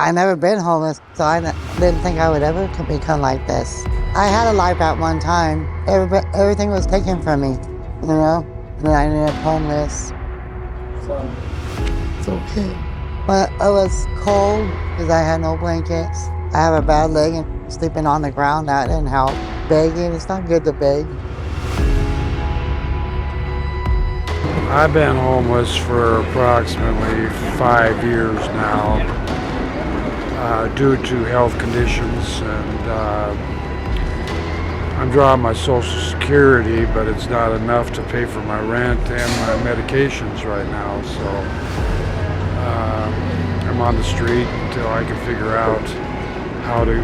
I never been homeless, so didn't think I would ever become like this. I had a life at one time. Everything was taken from me, you know? And then I ended up homeless. So, it's okay. But I was cold because I had no blankets. I have a bad leg and sleeping on the ground, that didn't help. Begging, it's not good to beg. I've been homeless for approximately 5 years now due to health conditions, and I'm drawing my Social Security, but it's not enough to pay for my rent and my medications right now, so I'm on the street until I can figure out how to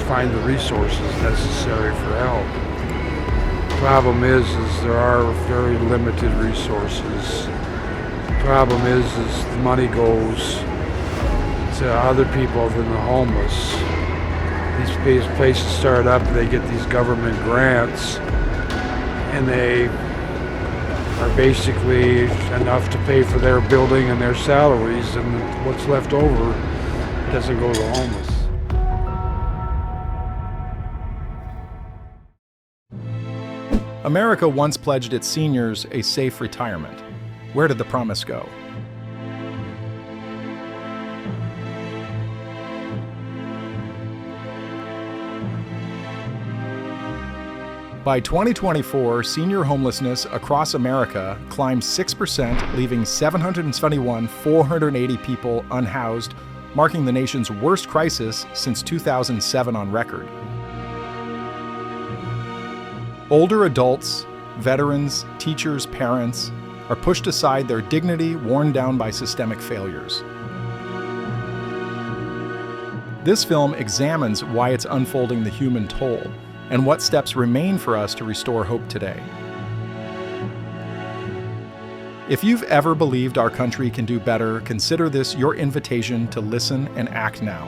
find the resources necessary for help. Problem is there are very limited resources. Problem is the money goes to other people than the homeless. These places start up, they get these government grants, and they are basically enough to pay for their building and their salaries, and what's left over doesn't go to the homeless. America once pledged its seniors a safe retirement. Where did the promise go? By 2024, senior homelessness across America climbed 6%, leaving 480 people unhoused, marking the nation's worst crisis since 2007 on record. Older adults, veterans, teachers, parents are pushed aside, their dignity worn down by systemic failures. This film examines why it's unfolding the human toll and what steps remain for us to restore hope today. If you've ever believed our country can do better, consider this your invitation to listen and act now.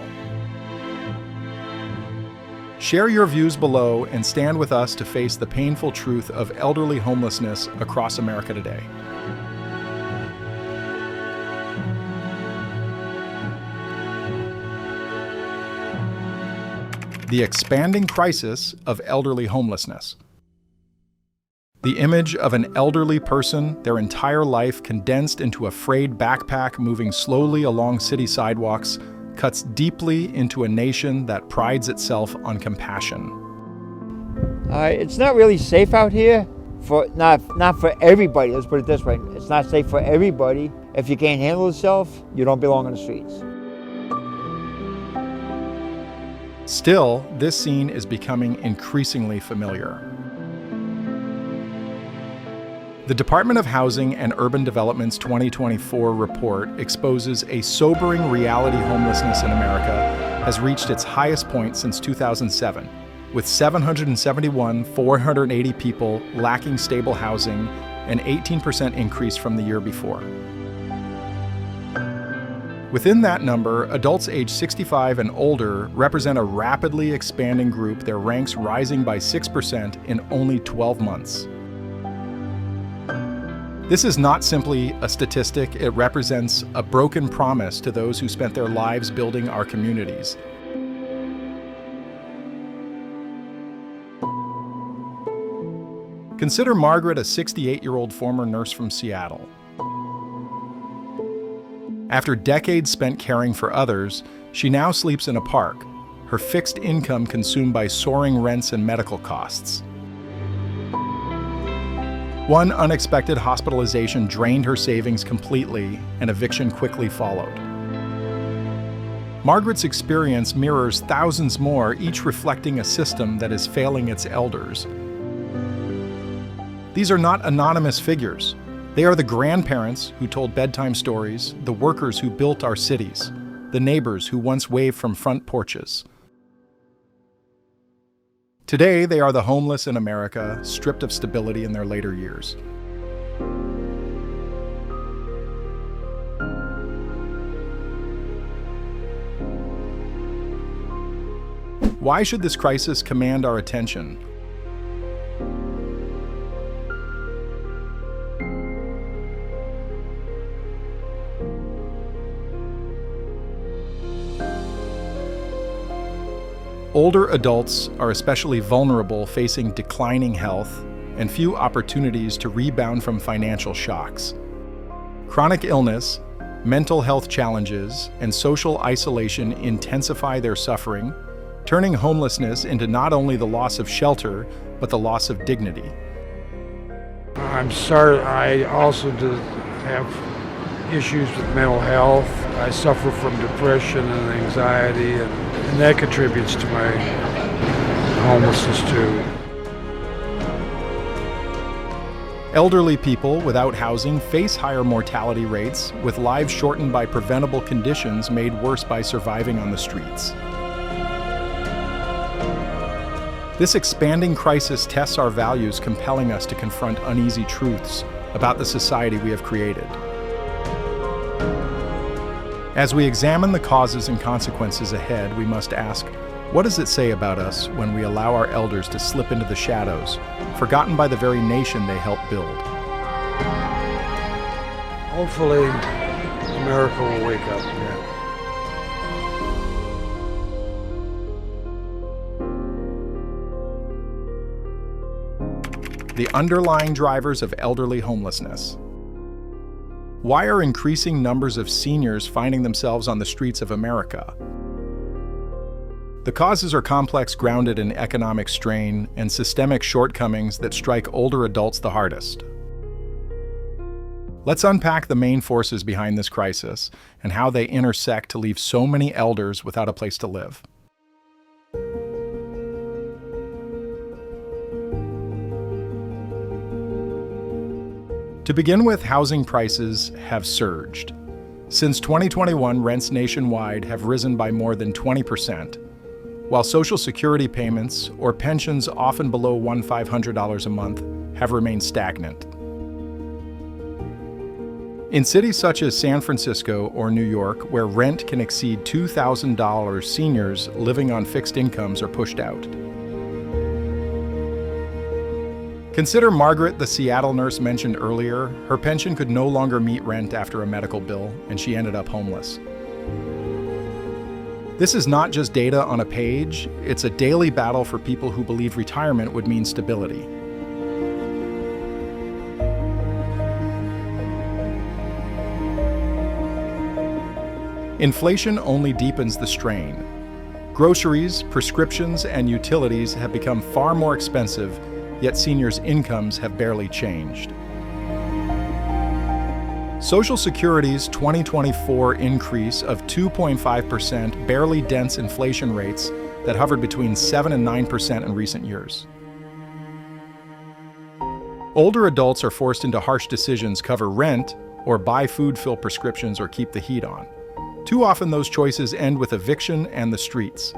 Share your views below and stand with us to face the painful truth of elderly homelessness across America today. The expanding crisis of elderly homelessness. The image of an elderly person, their entire life condensed into a frayed backpack moving slowly along city sidewalks, cuts deeply into a nation that prides itself on compassion. It's not really safe out here, not for everybody, let's put it this way. It's not safe for everybody. If you can't handle yourself, you don't belong on the streets. Still, this scene is becoming increasingly familiar. The Department of Housing and Urban Development's 2024 report exposes a sobering reality: homelessness in America has reached its highest point since 2007, with 480 people lacking stable housing, an 18% increase from the year before. Within that number, adults aged 65 and older represent a rapidly expanding group, their ranks rising by 6% in only 12 months. This is not simply a statistic, it represents a broken promise to those who spent their lives building our communities. Consider Margaret, a 68-year-old former nurse from Seattle. After decades spent caring for others, she now sleeps in a park, her fixed income consumed by soaring rents and medical costs. One unexpected hospitalization drained her savings completely, and eviction quickly followed. Margaret's experience mirrors thousands more, each reflecting a system that is failing its elders. These are not anonymous figures. They are the grandparents who told bedtime stories, the workers who built our cities, the neighbors who once waved from front porches. Today, they are the homeless in America, stripped of stability in their later years. Why should this crisis command our attention? Older adults are especially vulnerable, facing declining health and few opportunities to rebound from financial shocks. Chronic illness, mental health challenges, and social isolation intensify their suffering, turning homelessness into not only the loss of shelter, but the loss of dignity. I'm sorry, I also have issues with mental health. I suffer from depression and anxiety, and that contributes to my homelessness too. Elderly people without housing face higher mortality rates, with lives shortened by preventable conditions made worse by surviving on the streets. This expanding crisis tests our values, compelling us to confront uneasy truths about the society we have created. As we examine the causes and consequences ahead, we must ask, what does it say about us when we allow our elders to slip into the shadows, forgotten by the very nation they helped build? Hopefully, America will wake up. Yeah. The underlying drivers of elderly homelessness. Why are increasing numbers of seniors finding themselves on the streets of America? The causes are complex, grounded in economic strain and systemic shortcomings that strike older adults the hardest. Let's unpack the main forces behind this crisis and how they intersect to leave so many elders without a place to live. To begin with, housing prices have surged. Since 2021, rents nationwide have risen by more than 20%, while Social Security payments, or pensions often below $1,500 a month, have remained stagnant. In cities such as San Francisco or New York, where rent can exceed $2,000, seniors living on fixed incomes are pushed out. Consider Margaret, the Seattle nurse mentioned earlier. Her pension could no longer meet rent after a medical bill, and she ended up homeless. This is not just data on a page, it's a daily battle for people who believe retirement would mean stability. Inflation only deepens the strain. Groceries, prescriptions, and utilities have become far more expensive, yet seniors' incomes have barely changed. Social Security's 2024 increase of 2.5% barely dents inflation rates that hovered between 7 and 9% in recent years. Older adults are forced into harsh decisions: cover rent, or buy food, fill prescriptions, or keep the heat on. Too often those choices end with eviction and the streets.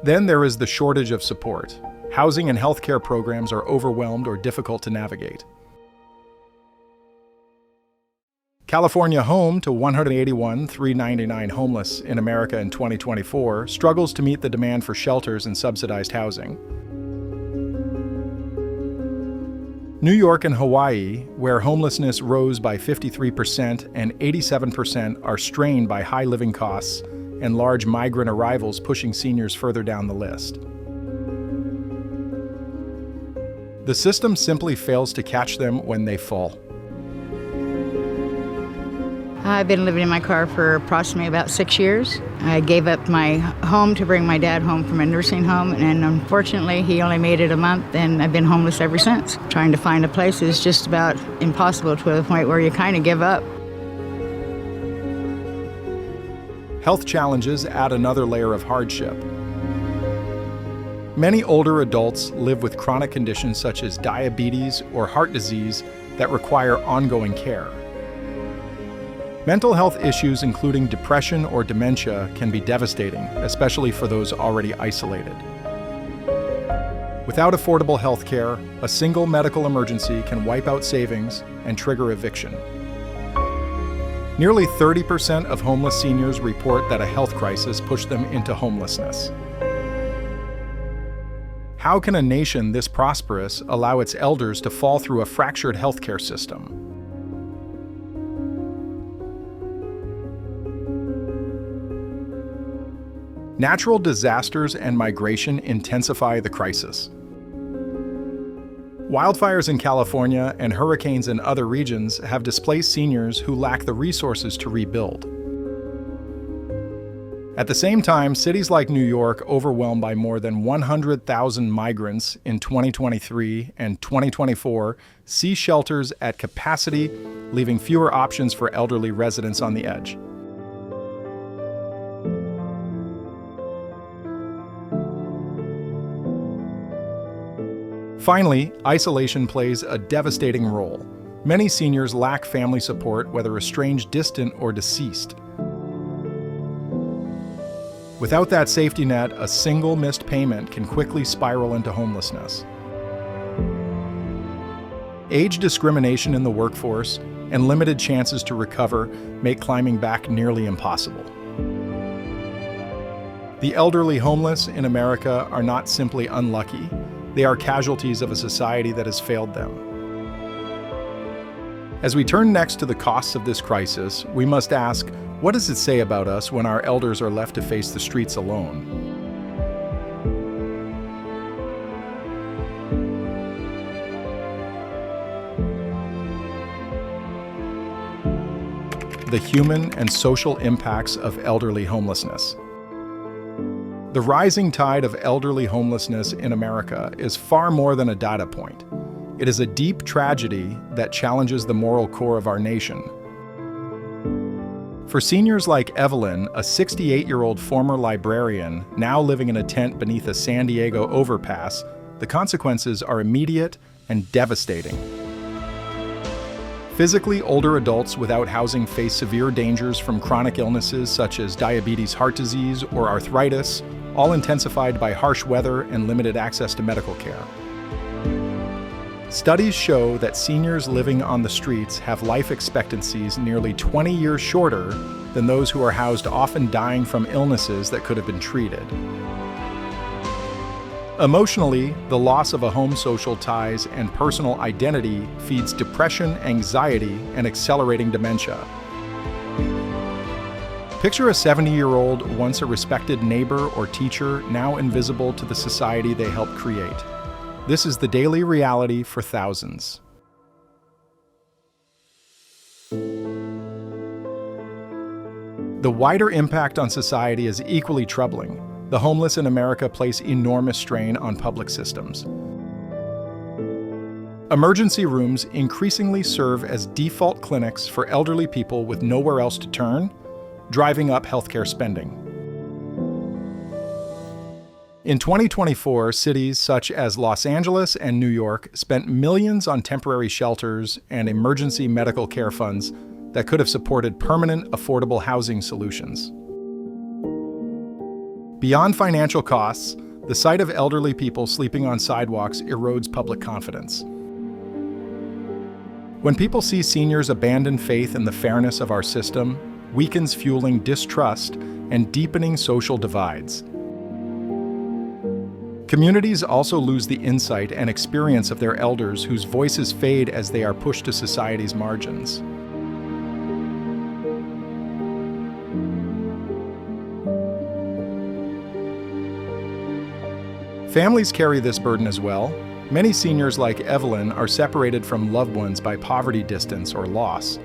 Then there is the shortage of support. Housing and healthcare programs are overwhelmed or difficult to navigate. California, home to 181,399 homeless in America in 2024, struggles to meet the demand for shelters and subsidized housing. New York and Hawaii, where homelessness rose by 53% and 87%, are strained by high living costs and large migrant arrivals, pushing seniors further down the list. The system simply fails to catch them when they fall. I've been living in my car for approximately about 6 years. I gave up my home to bring my dad home from a nursing home, and unfortunately he only made it a month, and I've been homeless ever since. Trying to find a place is just about impossible, to the point where you kind of give up. Health challenges add another layer of hardship. Many older adults live with chronic conditions such as diabetes or heart disease that require ongoing care. Mental health issues, including depression or dementia, can be devastating, especially for those already isolated. Without affordable health care, a single medical emergency can wipe out savings and trigger eviction. Nearly 30% of homeless seniors report that a health crisis pushed them into homelessness. How can a nation this prosperous allow its elders to fall through a fractured healthcare system? Natural disasters and migration intensify the crisis. Wildfires in California and hurricanes in other regions have displaced seniors who lack the resources to rebuild. At the same time, cities like New York, overwhelmed by more than 100,000 migrants in 2023 and 2024, see shelters at capacity, leaving fewer options for elderly residents on the edge. Finally, isolation plays a devastating role. Many seniors lack family support, whether estranged, distant, or deceased. Without that safety net, a single missed payment can quickly spiral into homelessness. Age discrimination in the workforce and limited chances to recover make climbing back nearly impossible. The elderly homeless in America are not simply unlucky. They are casualties of a society that has failed them. As we turn next to the costs of this crisis, we must ask, what does it say about us when our elders are left to face the streets alone? The human and social impacts of elderly homelessness. The rising tide of elderly homelessness in America is far more than a data point. It is a deep tragedy that challenges the moral core of our nation. For seniors like Evelyn, a 68-year-old former librarian now living in a tent beneath a San Diego overpass, the consequences are immediate and devastating. Physically older adults without housing face severe dangers from chronic illnesses such as diabetes, heart disease, or arthritis, all intensified by harsh weather and limited access to medical care. Studies show that seniors living on the streets have life expectancies nearly 20 years shorter than those who are housed, often dying from illnesses that could have been treated. Emotionally, the loss of a home's social ties and personal identity feeds depression, anxiety, and accelerating dementia. Picture a 70-year-old, once a respected neighbor or teacher, now invisible to the society they helped create. This is the daily reality for thousands. The wider impact on society is equally troubling. The homeless in America place enormous strain on public systems. Emergency rooms increasingly serve as default clinics for elderly people with nowhere else to turn, driving up healthcare spending. In 2024, cities such as Los Angeles and New York spent millions on temporary shelters and emergency medical care funds that could have supported permanent, affordable housing solutions. Beyond financial costs, the sight of elderly people sleeping on sidewalks erodes public confidence. When people see seniors abandon faith in the fairness of our system, weakens fueling distrust and deepening social divides. Communities also lose the insight and experience of their elders whose voices fade as they are pushed to society's margins. Families carry this burden as well. Many seniors like Evelyn are separated from loved ones by poverty distance or loss.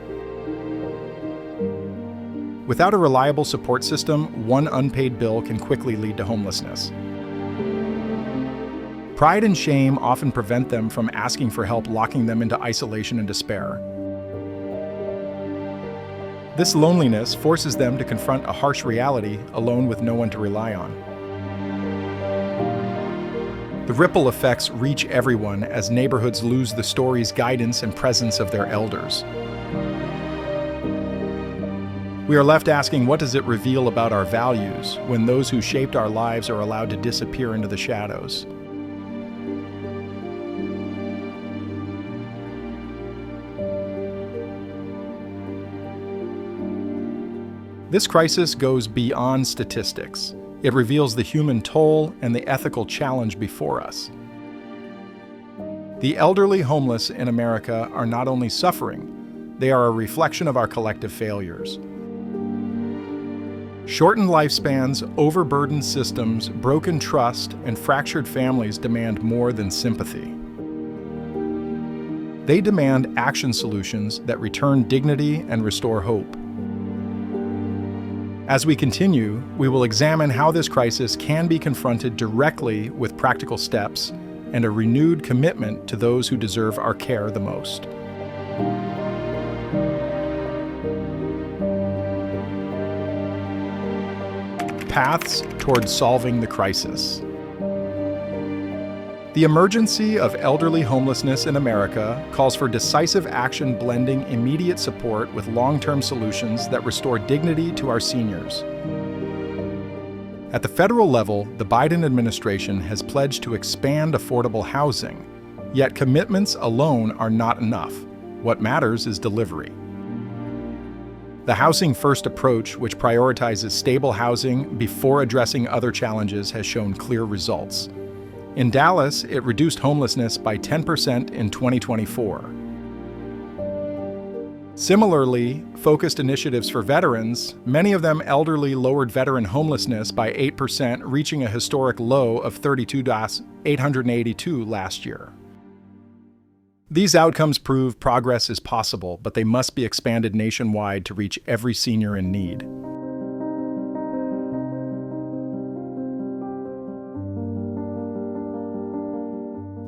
Without a reliable support system, one unpaid bill can quickly lead to homelessness. Pride and shame often prevent them from asking for help, locking them into isolation and despair. This loneliness forces them to confront a harsh reality, alone with no one to rely on. The ripple effects reach everyone as neighborhoods lose the stories, guidance, and presence of their elders. We are left asking, what does it reveal about our values when those who shaped our lives are allowed to disappear into the shadows? This crisis goes beyond statistics. It reveals the human toll and the ethical challenge before us. The elderly homeless in America are not only suffering, they are a reflection of our collective failures. Shortened lifespans, overburdened systems, broken trust, and fractured families demand more than sympathy. They demand action solutions that return dignity and restore hope. As we continue, we will examine how this crisis can be confronted directly with practical steps and a renewed commitment to those who deserve our care the most. Paths toward solving the crisis. The emergency of elderly homelessness in America calls for decisive action blending immediate support with long-term solutions that restore dignity to our seniors. At the federal level, the Biden administration has pledged to expand affordable housing, yet commitments alone are not enough. What matters is delivery. The Housing First approach, which prioritizes stable housing before addressing other challenges, has shown clear results. In Dallas, it reduced homelessness by 10% in 2024. Similarly, focused initiatives for veterans, many of them elderly, lowered veteran homelessness by 8%, reaching a historic low of 882 last year. These outcomes prove progress is possible, but they must be expanded nationwide to reach every senior in need.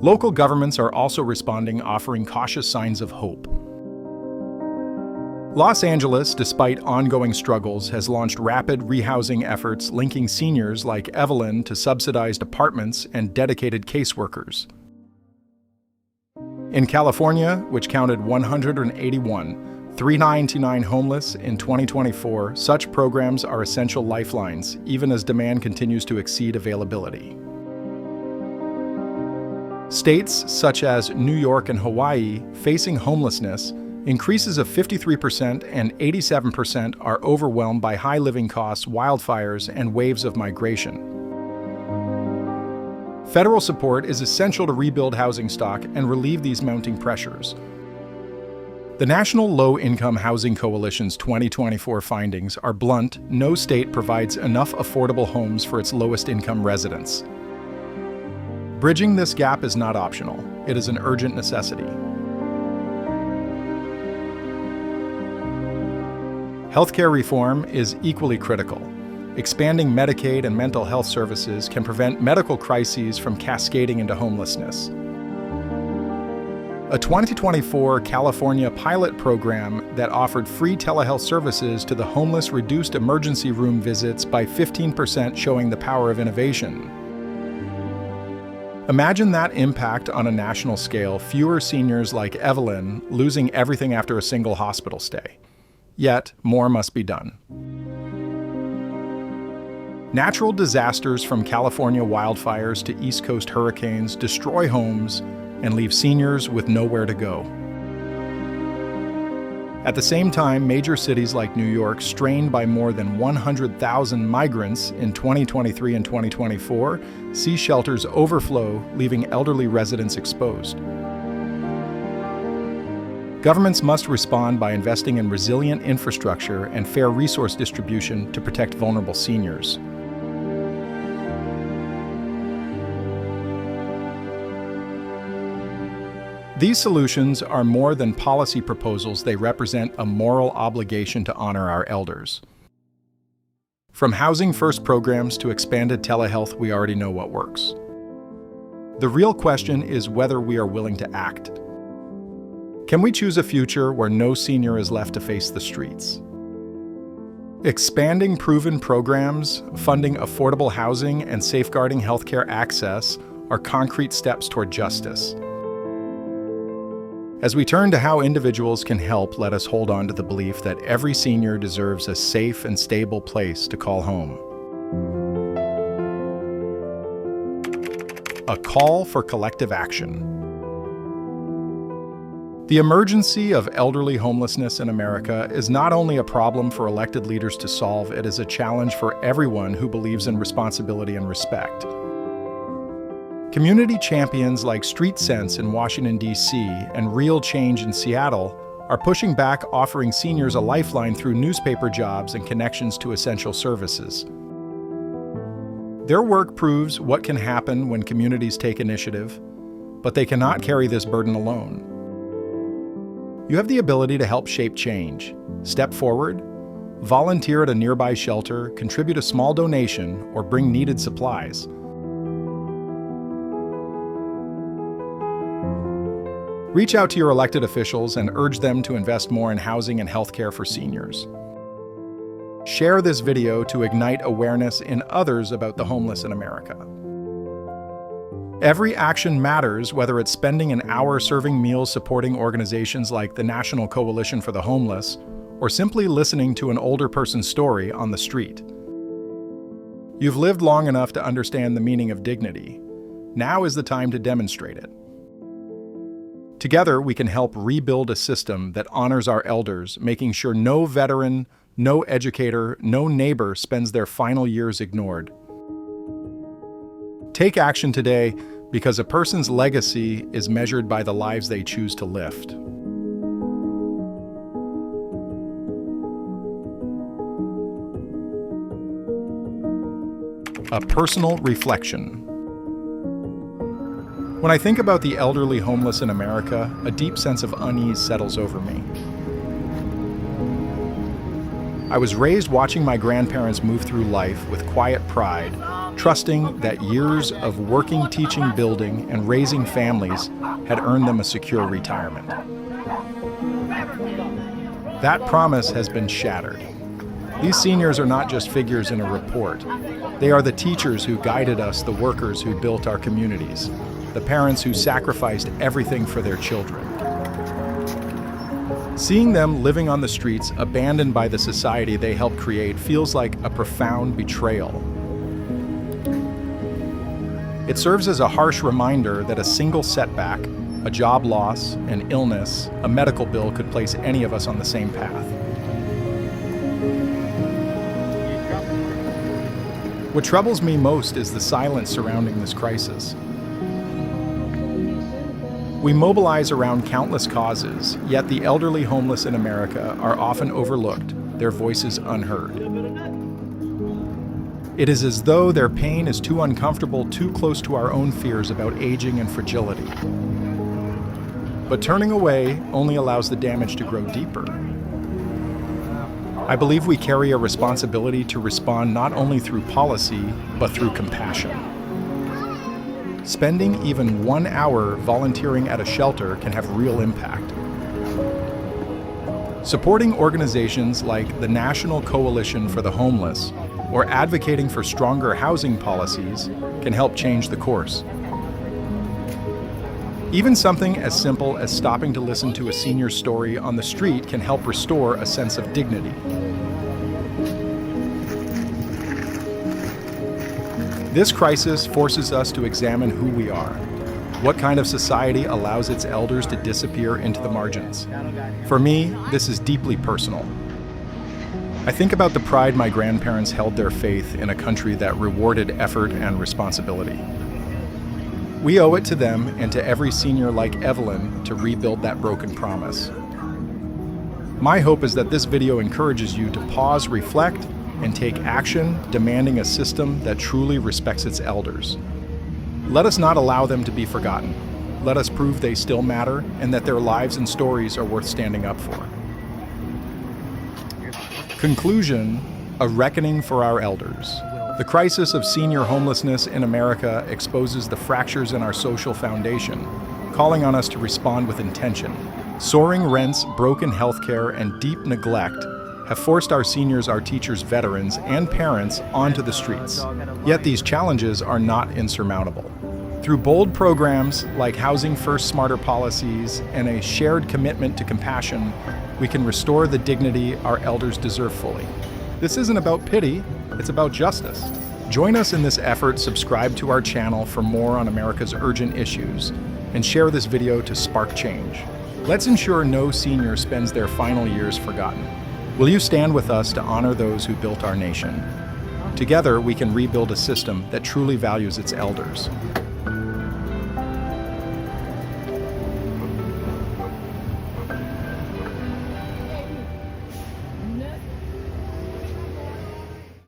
Local governments are also responding, offering cautious signs of hope. Los Angeles, despite ongoing struggles, has launched rapid rehousing efforts linking seniors like Evelyn to subsidized apartments and dedicated caseworkers. In California, which counted 181, 399 homeless in 2024, such programs are essential lifelines, even as demand continues to exceed availability. States such as New York and Hawaii facing homelessness, increases of 53% and 87% are overwhelmed by high living costs, wildfires, and waves of migration. Federal support is essential to rebuild housing stock and relieve these mounting pressures. The National Low-Income Housing Coalition's 2024 findings are blunt: no state provides enough affordable homes for its lowest-income residents. Bridging this gap is not optional. It is an urgent necessity. Healthcare reform is equally critical. Expanding Medicaid and mental health services can prevent medical crises from cascading into homelessness. A 2024 California pilot program that offered free telehealth services to the homeless reduced emergency room visits by 15%, showing the power of innovation. Imagine that impact on a national scale: fewer seniors like Evelyn losing everything after a single hospital stay. Yet, more must be done. Natural disasters from California wildfires to East Coast hurricanes destroy homes and leave seniors with nowhere to go. At the same time, major cities like New York, strained by more than 100,000 migrants in 2023 and 2024, see shelters overflow, leaving elderly residents exposed. Governments must respond by investing in resilient infrastructure and fair resource distribution to protect vulnerable seniors. These solutions are more than policy proposals. They represent a moral obligation to honor our elders. From Housing First programs to expanded telehealth, we already know what works. The real question is whether we are willing to act. Can we choose a future where no senior is left to face the streets? Expanding proven programs, funding affordable housing, and safeguarding healthcare access are concrete steps toward justice. As we turn to how individuals can help, let us hold on to the belief that every senior deserves a safe and stable place to call home. A call for collective action. The emergency of elderly homelessness in America is not only a problem for elected leaders to solve, it is a challenge for everyone who believes in responsibility and respect. Community champions like Street Sense in Washington, D.C. and Real Change in Seattle are pushing back, offering seniors a lifeline through newspaper jobs and connections to essential services. Their work proves what can happen when communities take initiative, but they cannot carry this burden alone. You have the ability to help shape change. Step forward, volunteer at a nearby shelter, contribute a small donation, or bring needed supplies. Reach out to your elected officials and urge them to invest more in housing and healthcare for seniors. Share this video to ignite awareness in others about the homeless in America. Every action matters, whether it's spending an hour serving meals supporting organizations like the National Coalition for the Homeless, or simply listening to an older person's story on the street. You've lived long enough to understand the meaning of dignity. Now is the time to demonstrate it. Together, we can help rebuild a system that honors our elders, making sure no veteran, no educator, no neighbor spends their final years ignored. Take action today, because a person's legacy is measured by the lives they choose to lift. A personal reflection. When I think about the elderly homeless in America, a deep sense of unease settles over me. I was raised watching my grandparents move through life with quiet pride, trusting that years of working, teaching, building, and raising families had earned them a secure retirement. That promise has been shattered. These seniors are not just figures in a report. They are the teachers who guided us, the workers who built our communities, the parents who sacrificed everything for their children. Seeing them living on the streets, abandoned by the society they helped create, feels like a profound betrayal. It serves as a harsh reminder that a single setback, a job loss, an illness, a medical bill could place any of us on the same path. What troubles me most is the silence surrounding this crisis. We mobilize around countless causes, yet the elderly homeless in America are often overlooked, their voices unheard. It is as though their pain is too uncomfortable, too close to our own fears about aging and fragility. But turning away only allows the damage to grow deeper. I believe we carry a responsibility to respond not only through policy, but through compassion. Spending even 1 hour volunteering at a shelter can have real impact. Supporting organizations like the National Coalition for the Homeless or advocating for stronger housing policies can help change the course. Even something as simple as stopping to listen to a senior's story on the street can help restore a sense of dignity. This crisis forces us to examine who we are. What kind of society allows its elders to disappear into the margins? For me, this is deeply personal. I think about the pride my grandparents held their faith in a country that rewarded effort and responsibility. We owe it to them and to every senior like Evelyn to rebuild that broken promise. My hope is that this video encourages you to pause, reflect, and take action, demanding a system that truly respects its elders. Let us not allow them to be forgotten. Let us prove they still matter and that their lives and stories are worth standing up for. Conclusion: a reckoning for our elders. The crisis of senior homelessness in America exposes the fractures in our social foundation, calling on us to respond with intention. Soaring rents, broken healthcare, and deep neglect have forced our seniors, our teachers, veterans, and parents onto the streets. Yet these challenges are not insurmountable. Through bold programs like Housing First Smarter policies and a shared commitment to compassion, we can restore the dignity our elders deserve fully. This isn't about pity, it's about justice. Join us in this effort, subscribe to our channel for more on America's urgent issues, and share this video to spark change. Let's ensure no senior spends their final years forgotten. Will you stand with us to honor those who built our nation? Together, we can rebuild a system that truly values its elders.